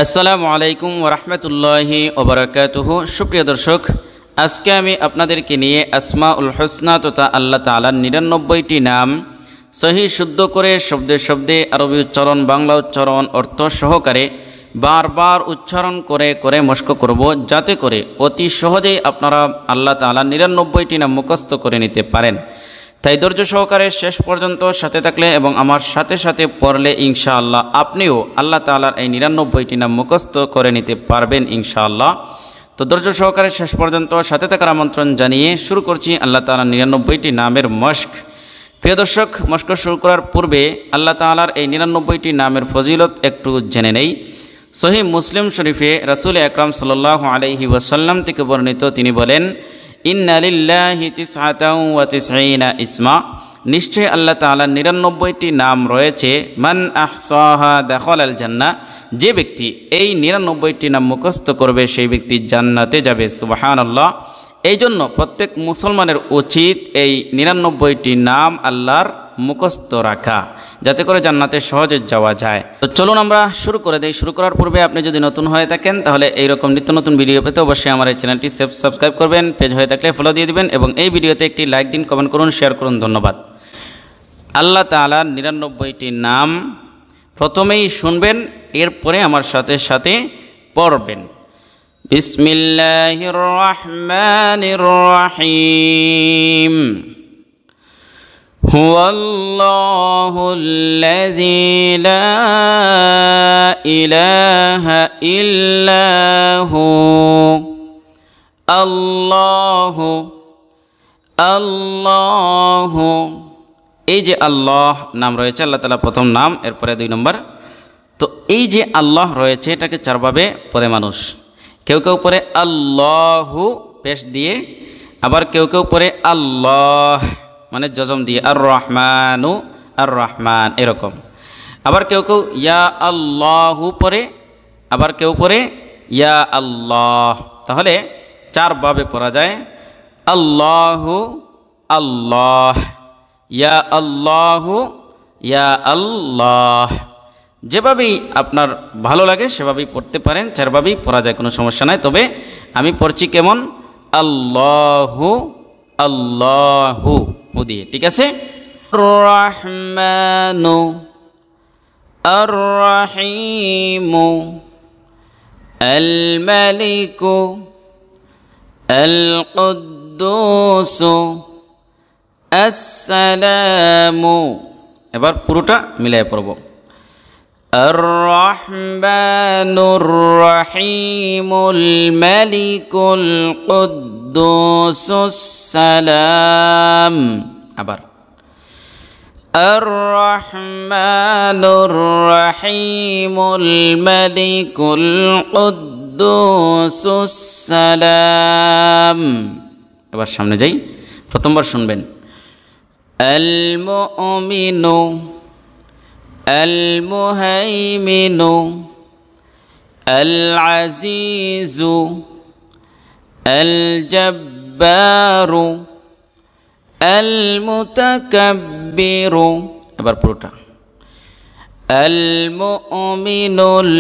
আসসালামু আলাইকুম ওয়া রাহমাতুল্লাহি ওয়া বারাকাতুহু। সুপ্রিয় দর্শক, আজকে আমি আপনাদেরকে নিয়ে আসমাউল হুসনা তথা আল্লাহ তাআলার ৯৯টি নাম সহি শুদ্ধ করে শব্দে শব্দে আরবি উচ্চারণ, বাংলা উচ্চারণ, অর্থ সহকারে বারবার উচ্চারণ করে করে মস্ক করব, যাতে করে অতি সহজেই আপনারা আল্লাহ তাআলার ৯৯টি নাম মুখস্থ করে নিতে পারেন। তাই ধৈর্য সহকারে শেষ পর্যন্ত সাথে থাকলে এবং আমার সাথে সাথে পড়লে ইনশাআল্লাহ আপনিও আল্লাহ তাআলার এই ৯৯টি নাম মুখস্থ করে নিতে পারবেন ইনশাআল্লাহ। তো ধৈর্য সহকারে শেষ পর্যন্ত সাথে থাকার আমন্ত্রণ জানিয়ে শুরু করছি আল্লাহ তাআলার ৯৯টি নামের মস্ক। প্রিয় দর্শক, মস্ক শুরু করার পূর্বে আল্লাহ তাআলার এই ৯৯টি নামের ফজিলত একটু জেনে নেই। সহিহ মুসলিম শরীফে রাসূল আকরাম সাল্লাল্লাহু আলাইহি ওয়াসাল্লাম থেকে বর্ণিত, তিনি বলেন, ইন্না লিল্লাহি তিসআতাও ওয়া তিসঈনা ইসমা, নিশ্চয় আল্লাহ তাআলার ৯৯টি নাম রয়েছে। মান আহসাহা দাখালাল জান্নাহ, যে ব্যক্তি এই ৯৯টি নাম মুখস্থ করবে সেই ব্যক্তি জান্নাতে যাবে। সুবহানাল্লাহ। এই জন্য প্রত্যেক মুসলমানের উচিত এই ৯৯টি নাম আল্লাহর মুখস্থ রাখা, যাতে করে জান্নাতে সহজে যাওয়া যায়। তো চলুন আমরা শুরু করে দেই। শুরু করার পূর্বে আপনি যদি নতুন হয়ে থাকেন তাহলে এইরকম নিত্য নতুন ভিডিও পেতে অবশ্যই আমার এই চ্যানেলটি সাবস্ক্রাইব করবেন, পেজ হয়ে থাকলে ফলো দিয়ে দিবেন এবং এই ভিডিওতে একটি লাইক দিন, কমেন্ট করুন, শেয়ার করুন। ধন্যবাদ। আল্লাহ তাআলার ৯৯টি নাম প্রথমেই শুনবেন, এরপরে আমার সাথে সাথে পড়বেন। বিসমিল্লাহির রহমানির রহিম। হুয়াল্লাহুল্লাযী লা ইলাহা ইল্লা হু। আল্লাহু আল্লাহু। এই যে আল্লাহ নাম রয়েছে, আল্লাহ তাআলা প্রথম নাম, এরপরে ২ নম্বর। তো এই যে আল্লাহ রয়েছে এটাকে চারভাবে পড়ে মানুষ। কেউ কেউ পড়ে আল্লাহু পেশ দিয়ে, আবার কেউ কেউ পড়ে আল্লাহ মানে জজম দিয়ে, আর রহমানু আর রহমান এরকম। আবার কেউ কেউ ইয়া আল্লাহু পড়ে, আবার কেউ পড়ে ইয়া আল্লাহ। তাহলে চারভাবে পড়া যায়। আল্লাহু আল্লাহ, ইয়া আল্লাহু ইয়া আল্লাহ। যেভাবেই আপনার ভালো লাগে সেভাবেই পড়তে পারেন, চারভাবেই পড়া যায়, কোনো সমস্যা নাই। তবে আমি পড়ছি কেমন? আল্লাহু আল্লাহু হু দিয়ে, ঠিক আছে? রহমানু আর রহিমু আল মালিকু আল কুদ্দুসু আসসালামু। এবার পুরোটা মিলাই পড়ব। আর রহমানুর রহিমুল মালিকুল কুদ্দুসুস সালাম। আবার আর রহমানুর রহিমুল মালিকুল কুদ্দুসুস সালাম। এবার সামনে যাই, প্রথমবার শুনবেন। আল মুমিনু আল মুহাইমিনু আল আজিজু আল জব্বারু আল মুতাকাব্বিরু। এবার পুরোটা। আল মুমিনুল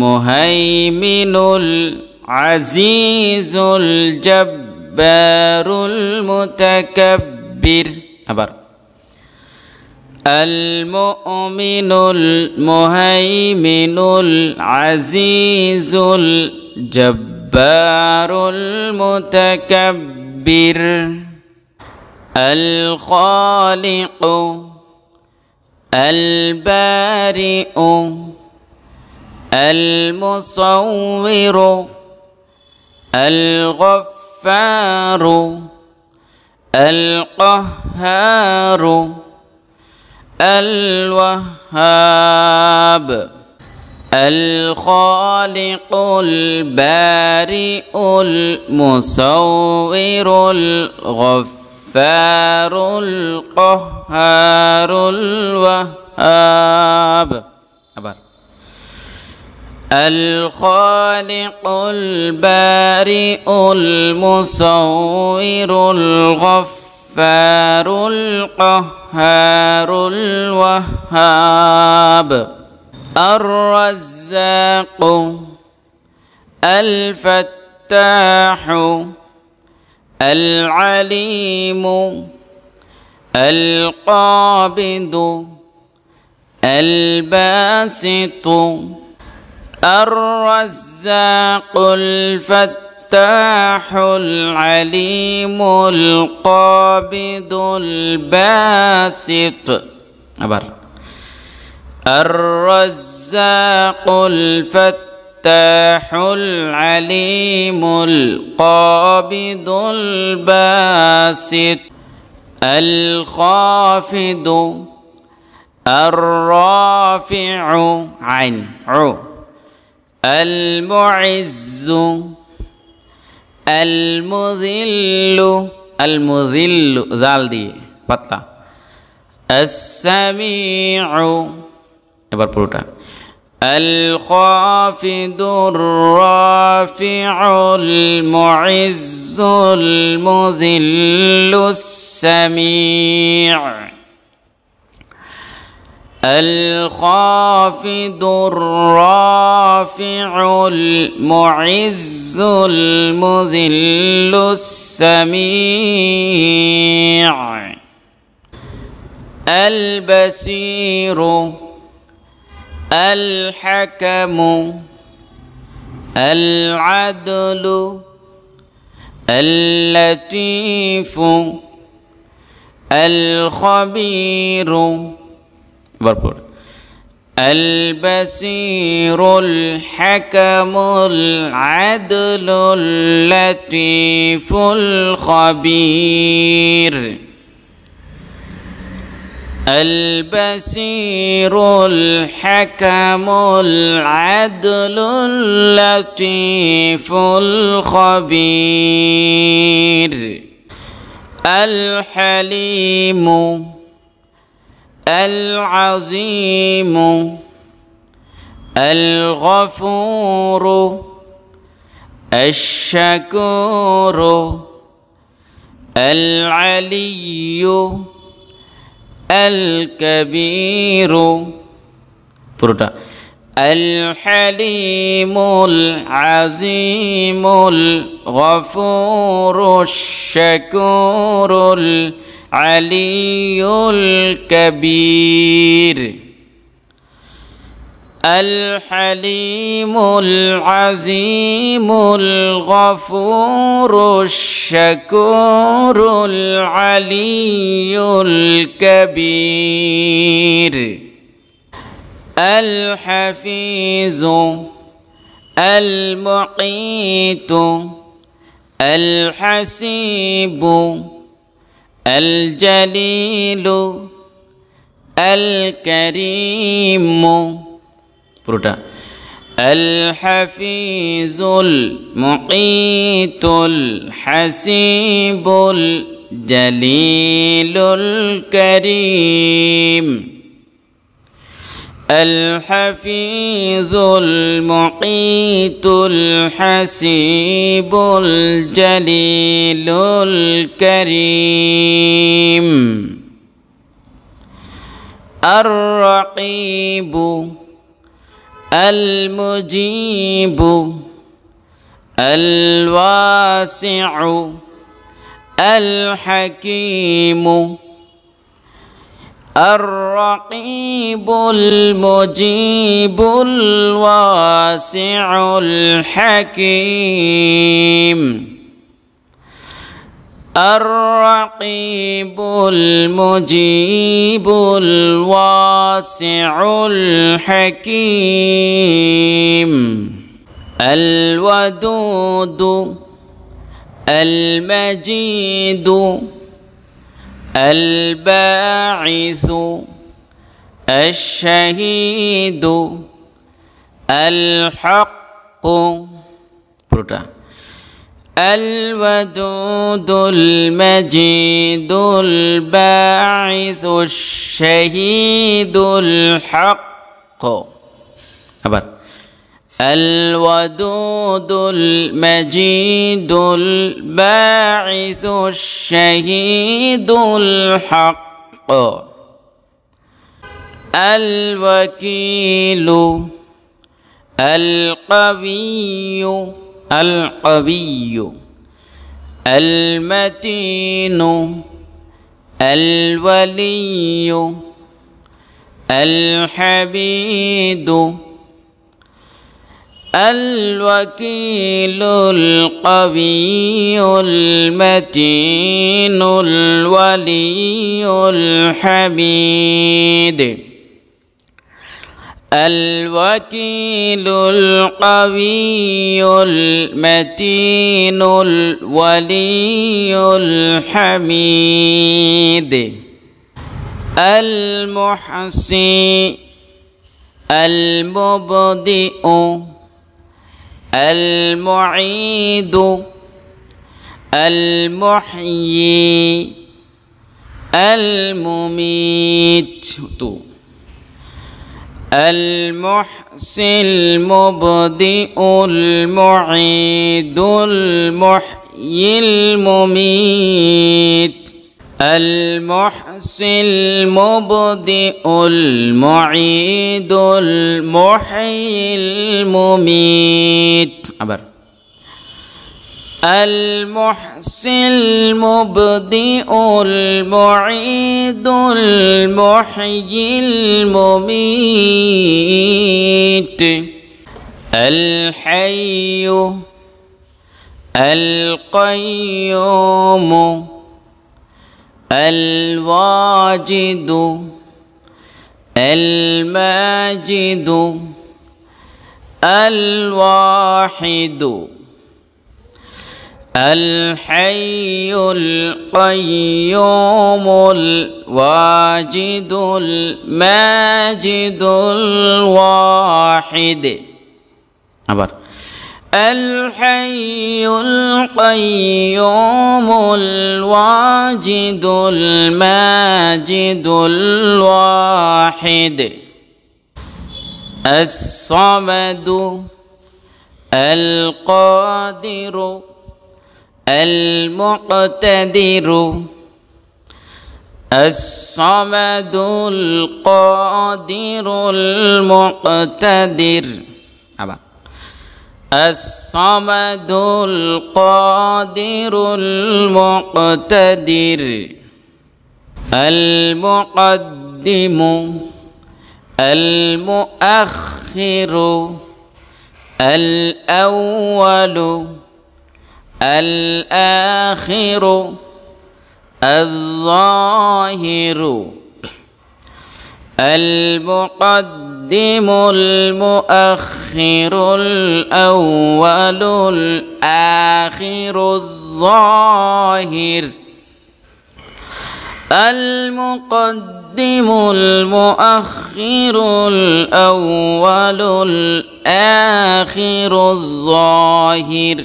মুহাইমিনুল আজিজুল জব্বারুল মুতাকাব্বির। আবার আল মুমিনুল মুহাইমিনুল আজিজুল জব্বারুল মুতাকাব্বির। আল খালিকু আল বারিউ আল মুসাউবিরু আল গফফারু আল কাহ্হারু আল ওয়াহ্হাব। আল খালিকুল বারিউল মুসাউবিরুল গফফারুল কাহ্হারুল ওয়াহ্হাব। আবার আল খালিকুল বারিউল মুসাউবিরুল গফফারুল কাহ্হারুল ওয়াহ্হাব। الرزاق الفتاح العليم القابض الباسط الرزاق الفتاح العليم القابض الباسط আবার الرزاق الفتاح العليم القابض الباسط الخافض الرافع عين عو المعز المذل المذل ذال দিয়ে পাতলা السميع এবার পুরোটা الخافض الرافع المعز المذل السميع الخافض الرافع المعز المذل السميع البصير الحكم العدل اللطيف الخبير بربر البصير الحكم العدل اللطيف الخبير البصير الحكم العدل اللطيف الخبير الحليم العظيم الغفور الشكور العلي الكبير পুরোটা الحليم العظيم الغفور الشكور العلي الكبير الحليم العظيم الغفور الشكور العلي الكبير الحفيظ المقيت الحسيب الجليل الكريم পুরোটা الحفيظ المقيت الحسيب الجليل الكريم الحفيظ المقيت الحسيب الجليل الكريم الرقيب المجيب الواسع الحكيم الرقيب المجيب الواسع الحكيم الرقيب المجيب الواسع الحكيم الودود المجيد الباعث الشهيد الحق الودود المجيد الباعث الشهيد الحق الودود المجيد الباعث الشهيد الحق الوكيل القوي المتين الولي الحميد الوكيل القوي المتين الولي الحميد الوكيل القوي المتين الولي الحميد المحصي المبدئ المعيد المحيي المميت المحصي المبدئ المعيد المحيي المميت المحصي المبدئ المعيد المحيي المميت المحصي المبدئ المعيد المحيي المميت الحي القيوم الواجد الماجد الواحد الحي القيوم الواجد الماجد الواحد الحي القيوم الواجد الماجد الواحد الصمد القادر المقتدر الصمد القادر المقتدر الصمد القادر المقتدر المقدم المؤخر الأول الآخر الظاهر المقدم المؤخر الأول الآخر الظاهر المقدم المؤخر الأول الآخر الظاهر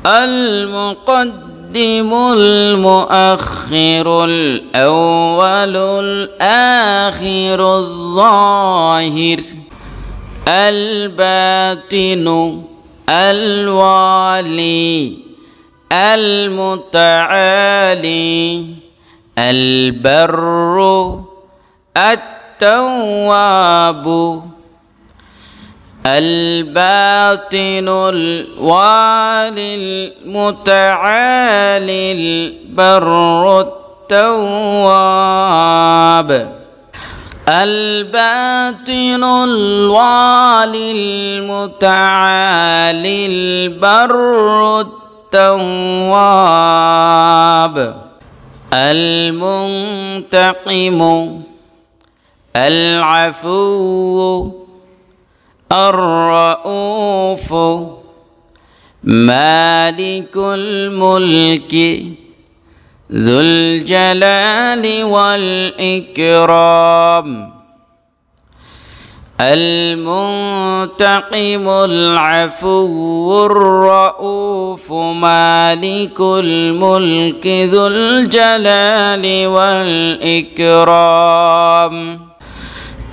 المقدم المؤخر الأول الآخر الظاهر الباطن الوالي المتعالي البر التواب الباطن الوالي المتعالي البر التواب الباطن الوالي المتعالي البر التواب المنتقم العفو الرؤوف مالك الملك ذو الجلال والإكرام المنتقم العفو الرؤوف مالك الملك ذو الجلال والإكرام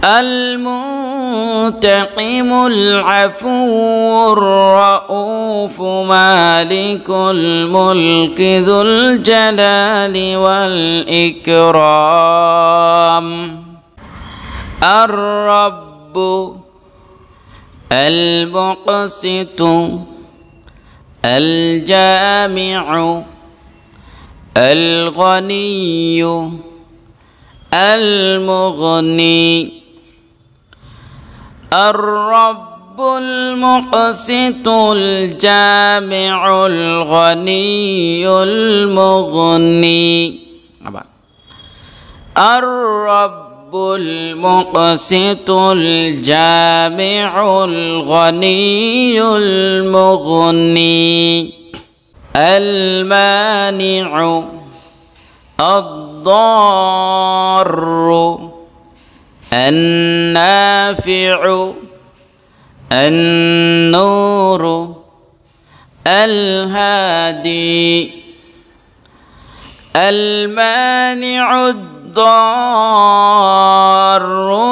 المنتقم العفو الرؤوف مالك الملك ذو الجلال والإكرام الرب المقسط الجامع الغني المغني الرب المقسط الجامع الغني المغني. الرب المقسط الجامع الغني المغني المانع الضار النافع النور الهادي المانع الضار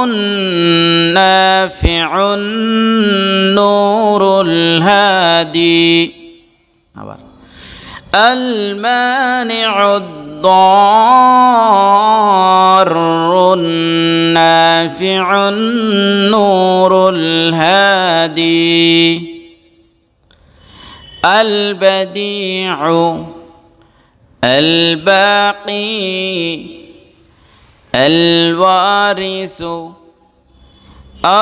النافع النور الهادي. المانع الضار النافع النور الهادي البديع الباقي الوارث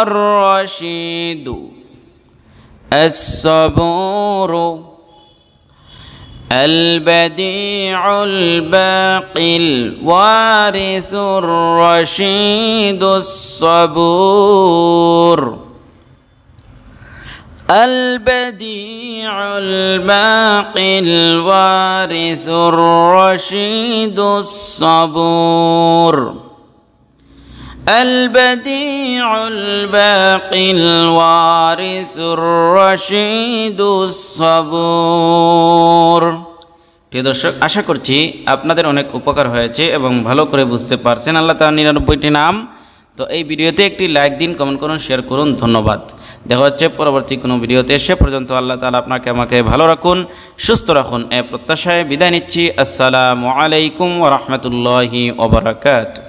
الرشيد الصبور البديع الباقي الوارث الرشيد الصبور البديع الباقي الوارث الرشيد الصبور البديع الباقي الوارث الرشيد الصبور। প্রিয় দর্শক, আশা করছি আপনাদের অনেক উপকার হয়েছে এবং ভালো করে বুঝতে পারছেন আল্লাহ তাআলার 99টি নাম। তো এই ভিডিওতে একটি লাইক দিন, কমেন্ট করুন, শেয়ার করুন। ধন্যবাদ। দেখা হচ্ছে পরবর্তী কোনো ভিডিওতে। সে পর্যন্ত আল্লাহ তাআলা আপনাকে আমাকে ভালো রাখুন, সুস্থ রাখুন। এ প্রত্যাশায় বিদায় নিচ্ছি। আসসালামু আলাইকুম ওয়া রাহমাতুল্লাহি ওয়া বারাকাতুহু।